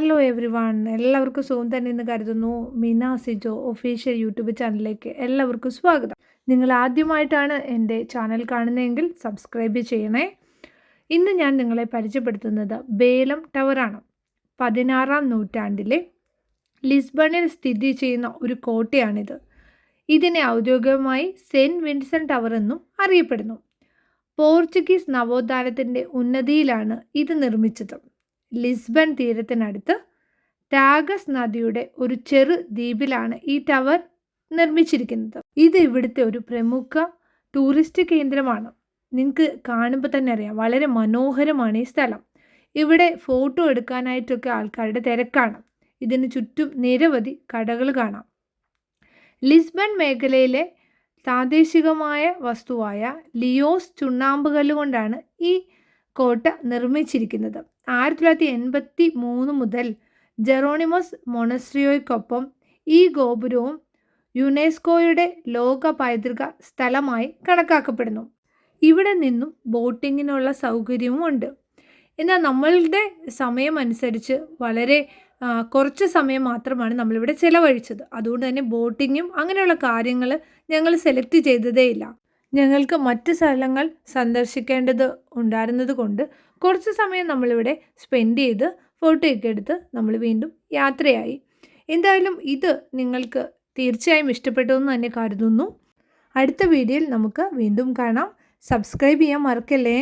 Hello every one, എല്ലാവർക്കും സുഖം തന്നെ എന്ന് കരുതുന്നു. മിന സിജോ ഒഫീഷ്യൽ യൂട്യൂബ് ചാനലിലേക്ക് എല്ലാവർക്കും സ്വാഗതം. നിങ്ങൾ ആദ്യമായിട്ടാണ് എൻ്റെ ചാനൽ കാണുന്നതെങ്കിൽ സബ്സ്ക്രൈബ് ചെയ്യണേ. ഇന്ന് ഞാൻ നിങ്ങളെ പരിചയപ്പെടുത്തുന്നത് ബേലം ടവറാണ്. 16-ാം നൂറ്റാണ്ടിലെ ലിസ്ബണിൽ സ്ഥിതി ചെയ്യുന്ന ഒരു കോട്ടയാണിത്. ഇതിനെ ഔദ്യോഗികമായി സെൻറ്റ് വിൻസെൻ്റ് ടവർ എന്നും അറിയപ്പെടുന്നു. പോർച്ചുഗീസ് നവോത്ഥാനത്തിൻ്റെ ഉന്നതിയിലാണ് ഇത് നിർമ്മിച്ചത്. ലിസ്ബൺ തീരത്തിനടുത്ത് ടാഗസ് നദിയുടെ ഒരു ചെറു ദ്വീപിലാണ് ഈ ടവർ നിർമ്മിച്ചിരിക്കുന്നത്. ഇത് ഇവിടുത്തെ ഒരു പ്രമുഖ ടൂറിസ്റ്റ് കേന്ദ്രമാണ്. നിങ്ങൾക്ക് കാണുമ്പോൾ തന്നെ അറിയാം, വളരെ മനോഹരമാണ് ഈ സ്ഥലം. ഇവിടെ ഫോട്ടോ എടുക്കാനായിട്ടൊക്കെ ആൾക്കാരുടെ തിരക്കാണ്. ഇതിന് ചുറ്റും നിരവധി കടകൾ കാണാം. ലിസ്ബൺ മേഖലയിലെ പ്രാദേശികമായ വസ്തുവായ ലിയോസ് ചുണ്ണാമ്പുകല്ല് കൊണ്ടാണ് ഈ കോട്ട നിർമ്മിച്ചിരിക്കുന്നത്. 1983 മുതൽ ജെറോണിമസ് മൊണസ്ട്രിയോയ്ക്കൊപ്പം ഈ ഗോപുരവും യുനെസ്കോയുടെ ലോക പൈതൃക സ്ഥലമായി കണക്കാക്കപ്പെടുന്നു. ഇവിടെ നിന്നും ബോട്ടിങ്ങിനുള്ള സൗകര്യവും ഉണ്ട്. എന്നാൽ നമ്മളുടെ സമയം അനുസരിച്ച് വളരെ കുറച്ച് സമയം മാത്രമാണ് നമ്മളിവിടെ ചിലവഴിച്ചത്. അതുകൊണ്ട് തന്നെ ബോട്ടിങ്ങും അങ്ങനെയുള്ള കാര്യങ്ങൾ ഞങ്ങൾ സെലക്ട് ചെയ്തതേയില്ല. ഞങ്ങൾക്ക് മറ്റ് സ്ഥലങ്ങൾ സന്ദർശിക്കേണ്ടത് ഉണ്ടായിരുന്നത് കൊണ്ട് കുറച്ച് സമയം നമ്മളിവിടെ സ്പെൻഡ് ചെയ്ത് ഫോട്ടോയൊക്കെ എടുത്ത് നമ്മൾ വീണ്ടും യാത്രയായി. എന്തായാലും ഇത് നിങ്ങൾക്ക് തീർച്ചയായും ഇഷ്ടപ്പെട്ടു എന്ന് തന്നെ കരുതുന്നു. അടുത്ത വീഡിയോയിൽ നമുക്ക് വീണ്ടും കാണാം. സബ്സ്ക്രൈബ് ചെയ്യാൻ മറക്കല്ലേ.